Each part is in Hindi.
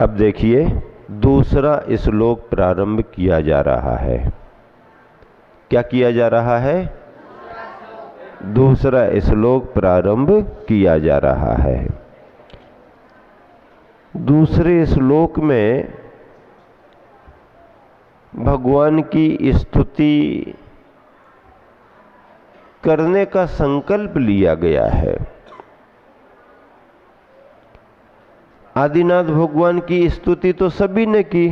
अब देखिए दूसरा श्लोक प्रारंभ किया जा रहा है। क्या किया जा रहा है? दूसरा श्लोक प्रारंभ किया जा रहा है। दूसरे श्लोक में भगवान की स्तुति करने का संकल्प लिया गया है। आदिनाथ भगवान की स्तुति तो सभी ने की।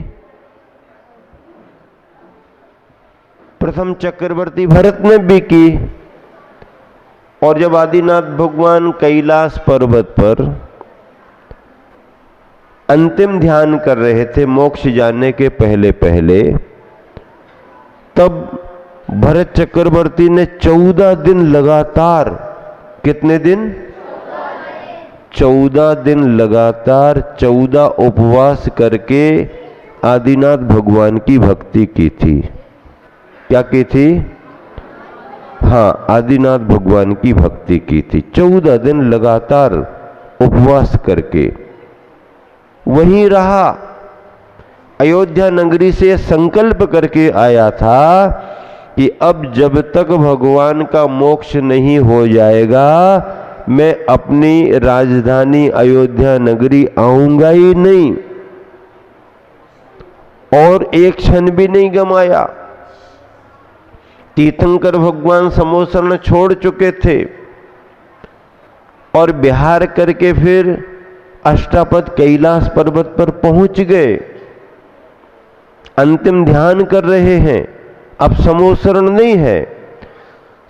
प्रथम चक्रवर्ती भरत ने भी की। और जब आदिनाथ भगवान कैलाश पर्वत पर अंतिम ध्यान कर रहे थे मोक्ष जाने के पहले पहले, तब भरत चक्रवर्ती ने 14 दिन लगातार, कितने दिन? 14 दिन लगातार 14 उपवास करके आदिनाथ भगवान की भक्ति की थी। क्या की थी? हाँ, आदिनाथ भगवान की भक्ति की थी। 14 दिन लगातार उपवास करके वहीं रहा। अयोध्या नगरी से संकल्प करके आया था कि अब जब तक भगवान का मोक्ष नहीं हो जाएगा मैं अपनी राजधानी अयोध्या नगरी आऊंगा ही नहीं। और एक क्षण भी नहीं गमाया। तीर्थंकर भगवान समोसरण छोड़ चुके थे और विहार करके फिर अष्टापद कैलाश पर्वत पर पहुंच गए। अंतिम ध्यान कर रहे हैं। अब समोसरण नहीं है।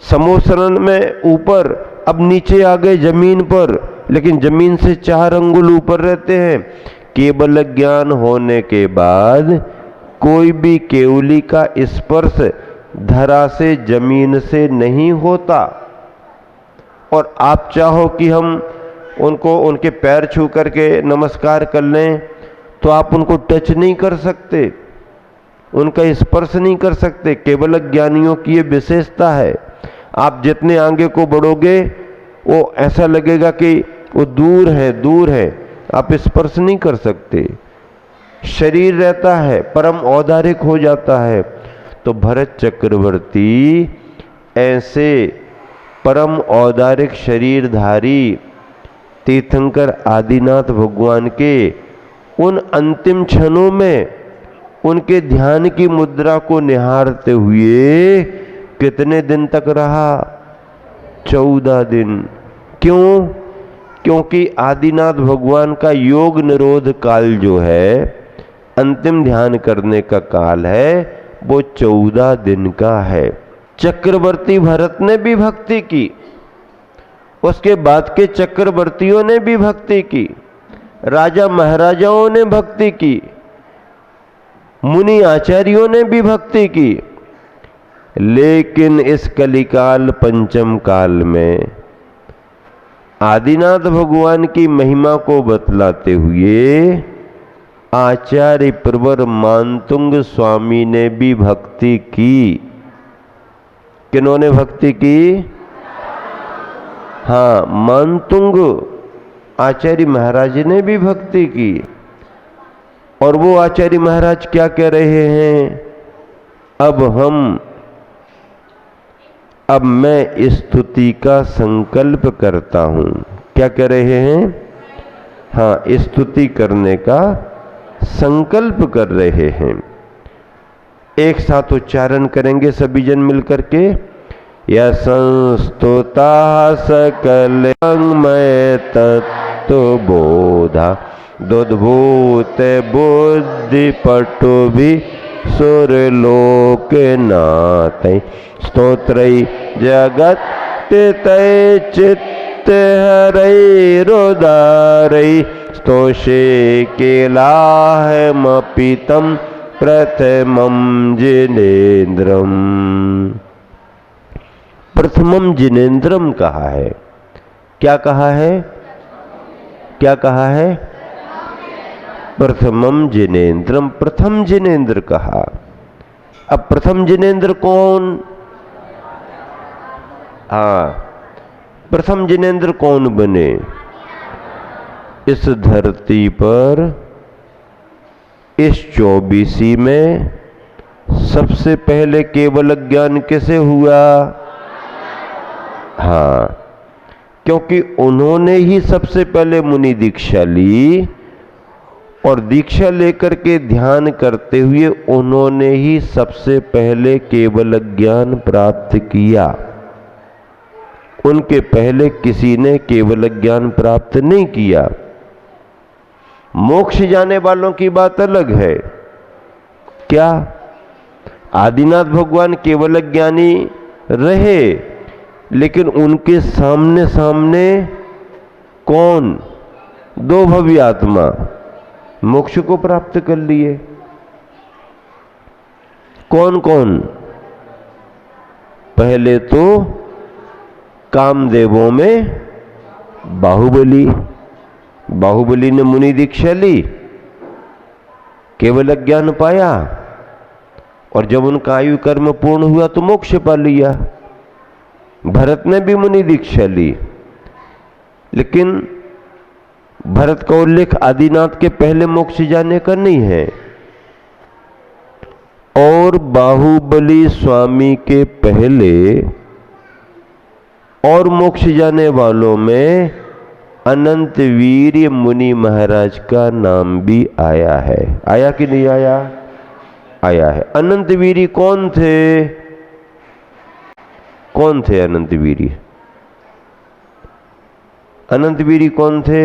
समोसरण में ऊपर, अब नीचे आ गए जमीन पर, लेकिन जमीन से 4 अंगुल ऊपर रहते हैं। केवल ज्ञान होने के बाद कोई भी केवली का स्पर्श धरा से, जमीन से नहीं होता। और आप चाहो कि हम उनको उनके पैर छू करके नमस्कार कर लें तो आप उनको टच नहीं कर सकते, उनका स्पर्श नहीं कर सकते। केवल ज्ञानियों की ये विशेषता है। आप जितने आगे को बढ़ोगे वो ऐसा लगेगा कि वो दूर है, दूर है, आप स्पर्श नहीं कर सकते। शरीर रहता है, परम औदारिक हो जाता है। तो भरत चक्रवर्ती ऐसे परम औदारिक शरीरधारी तीर्थंकर आदिनाथ भगवान के उन अंतिम क्षणों में उनके ध्यान की मुद्रा को निहारते हुए कितने दिन तक रहा? 14 दिन। क्यों? क्योंकि आदिनाथ भगवान का योग निरोध काल जो है, अंतिम ध्यान करने का काल है, वो 14 दिन का है। चक्रवर्ती भरत ने भी भक्ति की, उसके बाद के चक्रवर्तियों ने भी भक्ति की, राजा महाराजाओं ने भक्ति की, मुनि आचार्यों ने भी भक्ति की। लेकिन इस कलिकाल पंचम काल में आदिनाथ भगवान की महिमा को बतलाते हुए आचार्य प्रवर मानतुंग स्वामी ने भी भक्ति की। किन्होंने भक्ति की? हाँ, मानतुंग आचार्य महाराज ने भी भक्ति की। और वो आचार्य महाराज क्या कह रहे हैं? अब मैं स्तुति का संकल्प करता हूं। क्या कह रहे हैं? हाँ, स्तुति करने का संकल्प कर रहे हैं। एक साथ उच्चारण करेंगे सभी जन मिलकर के। यह संस्तुता सकल मैं तत्व बोधा दुद्भूत बुद्धि पटु भी सुरलोक नाथ स्तोत्र जगत तय चित्त हरै रुदारै स्तोषे केलाहमपितं प्रथमं जिनेन्द्रम। प्रथमम जिनेन्द्रम कहा है। क्या कहा है? क्या कहा है? प्रथमम जिनेन्द्रम, प्रथम जिनेन्द्र कहा। अब प्रथम जिनेन्द्र कौन? हाँ, प्रथम जिनेन्द्र कौन बने? इस धरती पर इस 24 में सबसे पहले केवल ज्ञान किसे हुआ? हाँ, क्योंकि उन्होंने ही सबसे पहले मुनि दीक्षा ली और दीक्षा लेकर के ध्यान करते हुए उन्होंने ही सबसे पहले केवल ज्ञान प्राप्त किया। उनके पहले किसी ने केवल ज्ञान प्राप्त नहीं किया। मोक्ष जाने वालों की बात अलग है। क्या आदिनाथ भगवान केवल ज्ञानी रहे, लेकिन उनके सामने सामने कौन? 2 भव्य आत्मा मोक्ष को प्राप्त कर लिए। कौन कौन? पहले तो कामदेवों में बाहुबली ने मुनि दीक्षा ली, केवल ज्ञान पाया और जब उनका आयु कर्म पूर्ण हुआ तो मोक्ष पा लिया। भरत ने भी मुनि दीक्षा ली, लेकिन भरत का उल्लेख आदिनाथ के पहले मोक्ष जाने का नहीं है। और बाहुबली स्वामी के पहले और मोक्ष जाने वालों में अनंत वीर्य मुनि महाराज का नाम भी आया है। आया कि नहीं आया? आया है। अनंत वीर्य कौन थे? कौन थे अनंत वीर्य? अनंत वीर्य कौन थे?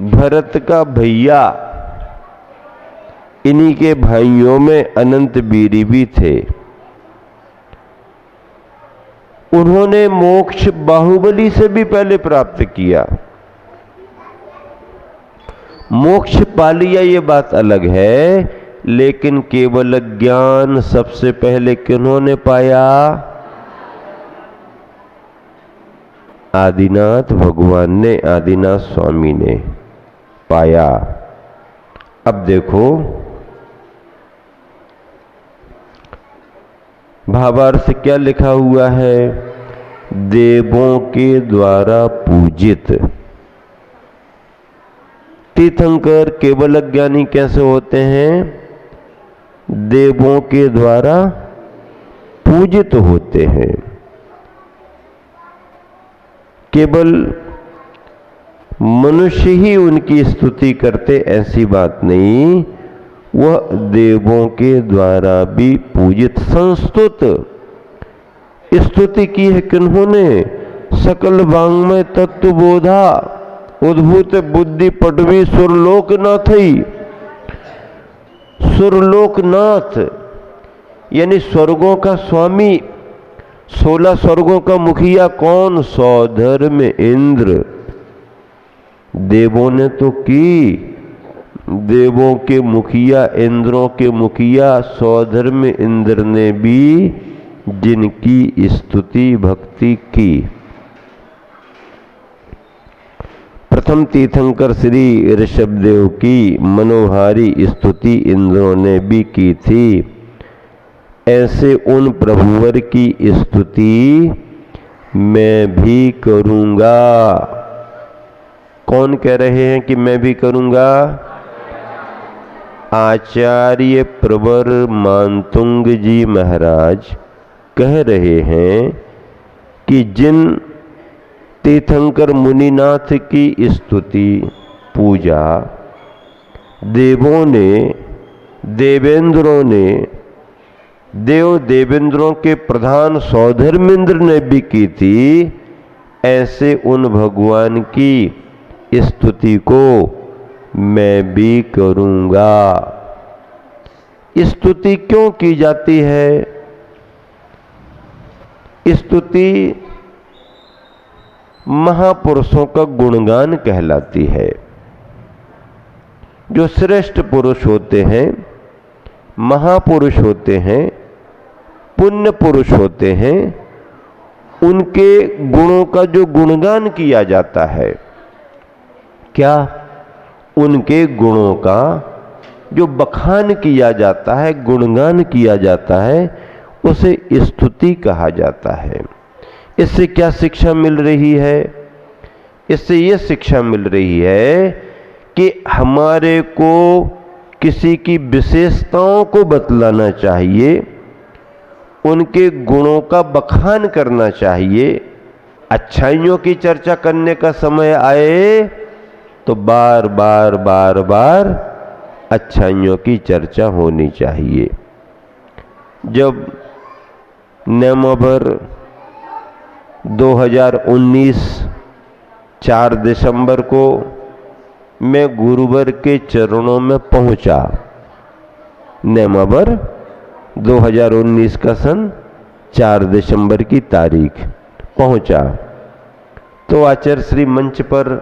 भरत का भैया, इन्हीं के भाइयों में अनंत वीर्य भी थे। उन्होंने मोक्ष बाहुबली से भी पहले प्राप्त किया। मोक्ष पा लिया ये बात अलग है, लेकिन केवल ज्ञान सबसे पहले किन्होंने पाया? आदिनाथ भगवान ने, आदिनाथ स्वामी ने पाया। अब देखो भावार्थ क्या लिखा हुआ है? देवों के द्वारा पूजित। तीर्थंकर केवल ज्ञानी कैसे होते हैं? देवों के द्वारा पूजित होते हैं। केवल मनुष्य ही उनकी स्तुति करते ऐसी बात नहीं, वह देवों के द्वारा भी पूजित, संस्तुत। स्तुति की है किन्होंने? सकल वांग्मय तत्वबोधा उद्भूत बुद्धि पटवी सुरलोकनाथ। सुरलोकनाथ यानी स्वर्गों का स्वामी, 16 स्वर्गों का मुखिया कौन? सौधर्म इंद्र। देवों ने तो की, देवों के मुखिया, इंद्रों के मुखिया सौधर्म इंद्र ने भी जिनकी स्तुति भक्ति की। प्रथम तीर्थंकर श्री ऋषभदेव की मनोहारी स्तुति इंद्रों ने भी की थी। ऐसे उन प्रभुवर की स्तुति मैं भी करूंगा। कौन कह रहे हैं कि मैं भी करूंगा? आचार्य प्रवर मानतुंग जी महाराज कह रहे हैं कि जिन तीर्थंकर मुनिनाथ की स्तुति पूजा देवों ने, देवेंद्रों ने, देवेंद्रों के प्रधान सौधर्मेंद्र ने भी की थी, ऐसे उन भगवान की स्तुति को मैं भी करूंगा। स्तुति क्यों की जाती है? स्तुति महापुरुषों का गुणगान कहलाती है। जो श्रेष्ठ पुरुष होते हैं, महापुरुष होते हैं, पुण्य पुरुष होते हैं, उनके गुणों का जो गुणगान किया जाता है, क्या उनके गुणों का जो बखान किया जाता है, गुणगान किया जाता है, उसे स्तुति कहा जाता है। इससे क्या शिक्षा मिल रही है? इससे ये शिक्षा मिल रही है कि हमारे को किसी की विशेषताओं को बतलाना चाहिए, उनके गुणों का बखान करना चाहिए। अच्छाइयों की चर्चा करने का समय आए तो बार बार बार बार अच्छाइयों की चर्चा होनी चाहिए। जब नवंबर 2019 4 दिसंबर को मैं गुरुवर के चरणों में पहुंचा, नवंबर 2019 का सन 4 दिसंबर की तारीख पहुंचा, तो आचार्य श्री मंच पर,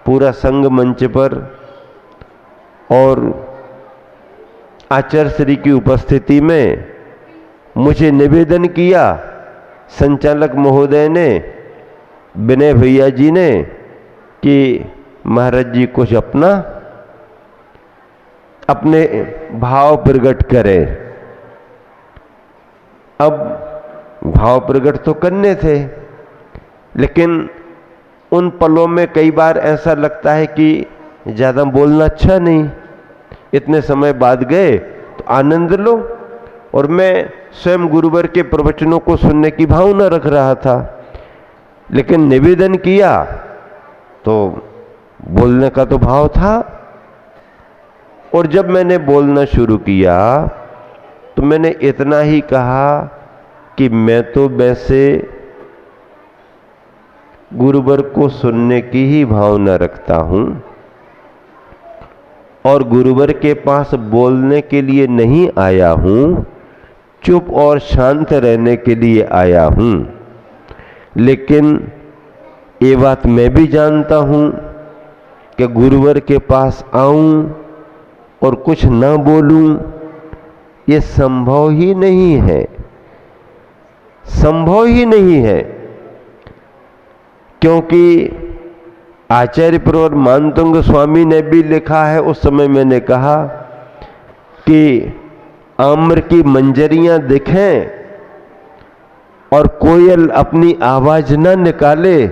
पूरा संघ मंच पर, और आचार्य श्री की उपस्थिति में मुझे निवेदन किया संचालक महोदय ने, विनय भैया जी ने, कि महाराज जी कुछ अपने भाव प्रकट करें। अब भाव प्रकट तो करने थे, लेकिन उन पलों में कई बार ऐसा लगता है कि ज़्यादा बोलना अच्छा नहीं, इतने समय बाद गए तो आनंद लो। और मैं स्वयं गुरुवर के प्रवचनों को सुनने की भावना रख रहा था, लेकिन निवेदन किया तो बोलने का तो भाव था। और जब मैंने बोलना शुरू किया तो मैंने इतना ही कहा कि मैं तो वैसे गुरुवर को सुनने की ही भावना रखता हूं, और गुरुवर के पास बोलने के लिए नहीं आया हूं, चुप और शांत रहने के लिए आया हूं। लेकिन ये बात मैं भी जानता हूं कि गुरुवर के पास आऊं और कुछ ना बोलूं, ये संभव ही नहीं है, संभव ही नहीं है। क्योंकि आचार्य प्रवर मानतुंग स्वामी ने भी लिखा है, उस समय मैंने कहा कि आम्र की मंजरियां दिखें और कोयल अपनी आवाज न निकाले,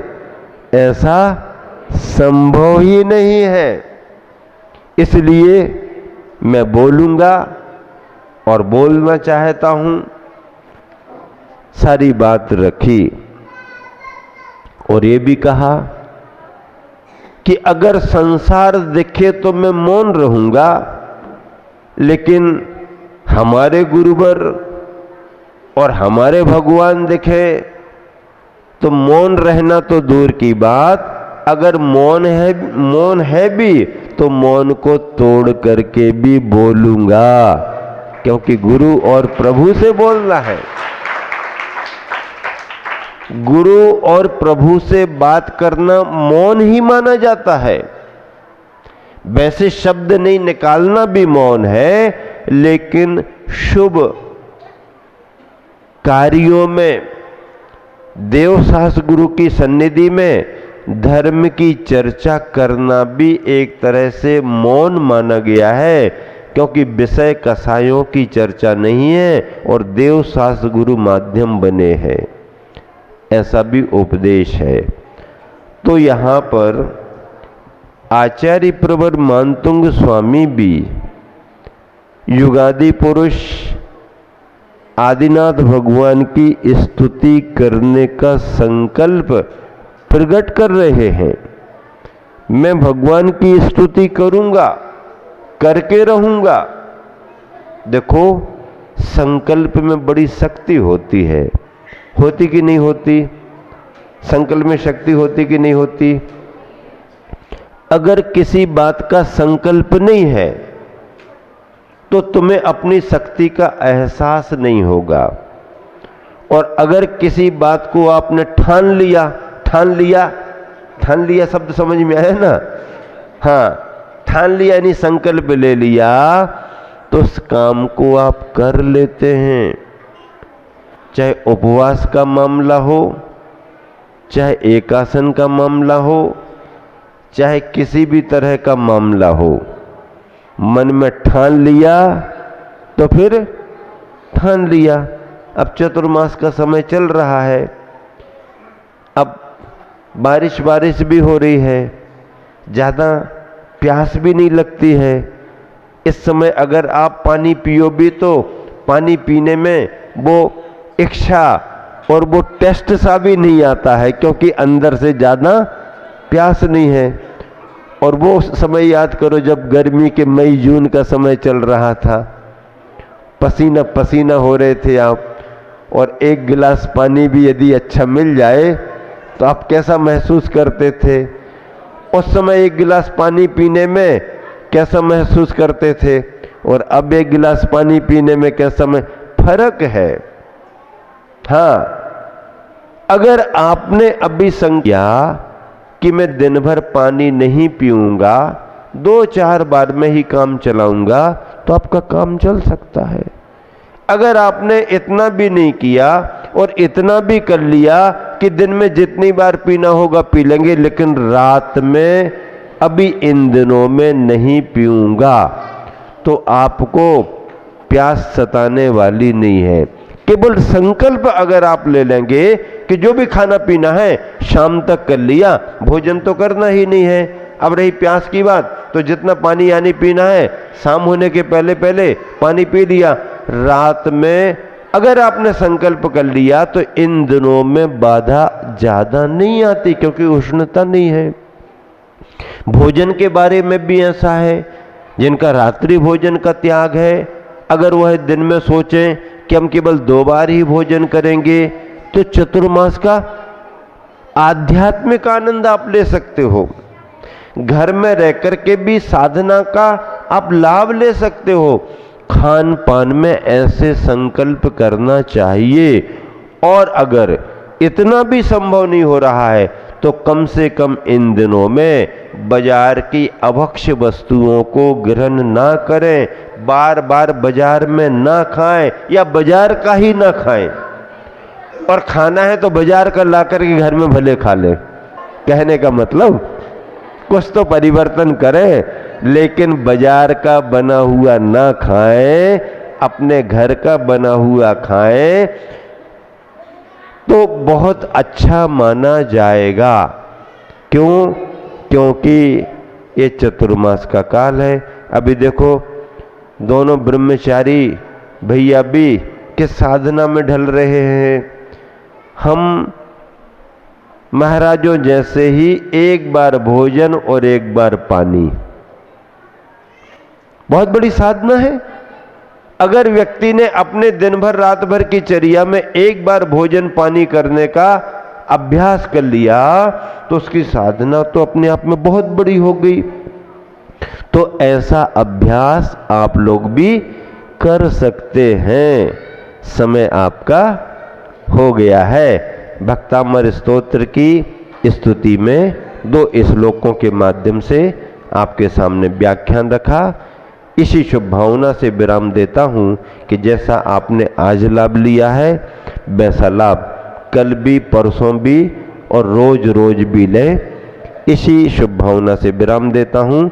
ऐसा संभव ही नहीं है। इसलिए मैं बोलूंगा और बोलना चाहता हूं। सारी बात रखी और ये भी कहा कि अगर संसार दिखे तो मैं मौन रहूंगा, लेकिन हमारे गुरुवर और हमारे भगवान दिखे तो मौन रहना तो दूर की बात, अगर मौन है भी तो मौन को तोड़ करके भी बोलूंगा, क्योंकि गुरु और प्रभु से बोलना है। गुरु और प्रभु से बात करना मौन ही माना जाता है। वैसे शब्द नहीं निकालना भी मौन है, लेकिन शुभ कार्यों में, देव शास्त्र गुरु की सन्निधि में धर्म की चर्चा करना भी एक तरह से मौन माना गया है, क्योंकि विषय कसायों की चर्चा नहीं है और देव शास्त्र गुरु माध्यम बने हैं, ऐसा भी उपदेश है। तो यहाँ पर आचार्य प्रवर मानतुंग स्वामी भी युगादि पुरुष आदिनाथ भगवान की स्तुति करने का संकल्प प्रकट कर रहे हैं। मैं भगवान की स्तुति करूंगा, करके रहूंगा। देखो, संकल्प में बड़ी शक्ति होती है, होती कि नहीं होती? संकल्प में शक्ति होती कि नहीं होती? अगर किसी बात का संकल्प नहीं है तो तुम्हें अपनी शक्ति का एहसास नहीं होगा। और अगर किसी बात को आपने ठान लिया शब्द समझ में आया ना? हाँ, ठान लिया यानी संकल्प ले लिया, तो उस काम को आप कर लेते हैं। चाहे उपवास का मामला हो, चाहे एकासन का मामला हो, चाहे किसी भी तरह का मामला हो, मन में ठान लिया तो फिर ठान लिया। अब चतुर्मास का समय चल रहा है, अब बारिश बारिश भी हो रही है, ज़्यादा प्यास भी नहीं लगती है। इस समय अगर आप पानी पियो भी तो पानी पीने में वो इच्छा और वो टेस्ट सा भी नहीं आता है, क्योंकि अंदर से ज़्यादा प्यास नहीं है। और वो समय याद करो जब गर्मी के मई जून का समय चल रहा था, पसीना पसीना हो रहे थे आप, और एक गिलास पानी भी यदि अच्छा मिल जाए तो आप कैसा महसूस करते थे? उस समय एक गिलास पानी पीने में कैसा महसूस करते थे और अब एक गिलास पानी पीने में कैसा फर्क है। हाँ, अगर आपने अभी संज्ञा कि मैं दिन भर पानी नहीं पीऊंगा, 2-4 बार में ही काम चलाऊंगा, तो आपका काम चल सकता है। अगर आपने इतना भी नहीं किया और इतना भी कर लिया कि दिन में जितनी बार पीना होगा पी लेंगे, लेकिन रात में अभी इन दिनों में नहीं पीऊंगा, तो आपको प्यास सताने वाली नहीं है। केवल संकल्प अगर आप ले लेंगे कि जो भी खाना पीना है शाम तक कर लिया, भोजन तो करना ही नहीं है। अब रही प्यास की बात, तो जितना पानी यानी पीना है शाम होने के पहले पहले पानी पी लिया। रात में अगर आपने संकल्प कर लिया तो इन दिनों में बाधा ज्यादा नहीं आती, क्योंकि उष्णता नहीं है। भोजन के बारे में भी ऐसा है, जिनका रात्रि भोजन का त्याग है, अगर वह दिन में सोचें कि हम केवल 2 बार ही भोजन करेंगे, तो चतुर्मास का आध्यात्मिक आनंद आप ले सकते हो। घर में रह करके भी साधना का आप लाभ ले सकते हो। खान पान में ऐसे संकल्प करना चाहिए। और अगर इतना भी संभव नहीं हो रहा है तो कम से कम इन दिनों में बाजार की अभक्ष्य वस्तुओं को ग्रहण ना करें, बार बार बाजार में ना खाएं या बाजार का ही ना खाएं। और खाना है तो बाजार का ला करके घर में भले खा लें। कहने का मतलब कुछ तो परिवर्तन करें, लेकिन बाजार का बना हुआ ना खाएं, अपने घर का बना हुआ खाएं तो बहुत अच्छा माना जाएगा। क्यों? क्योंकि ये चतुर्मास का काल है। अभी देखो दोनों ब्रह्मचारी भैया भी किस साधना में ढल रहे हैं। हम महाराजों जैसे ही एक बार भोजन और एक बार पानी, बहुत बड़ी साधना है। अगर व्यक्ति ने अपने दिन भर रात भर की चर्या में एक बार भोजन पानी करने का अभ्यास कर लिया तो उसकी साधना तो अपने आप में बहुत बड़ी हो गई। तो ऐसा अभ्यास आप लोग भी कर सकते हैं। समय आपका हो गया है। भक्तामर स्तोत्र की स्तुति में 2 श्लोकों के माध्यम से आपके सामने व्याख्यान रखा। इसी शुभ भावना से विराम देता हूं कि जैसा आपने आज लाभ लिया है वैसा लाभ कल भी, परसों भी और रोज रोज भी लें। इसी शुभ भावना से विराम देता हूं।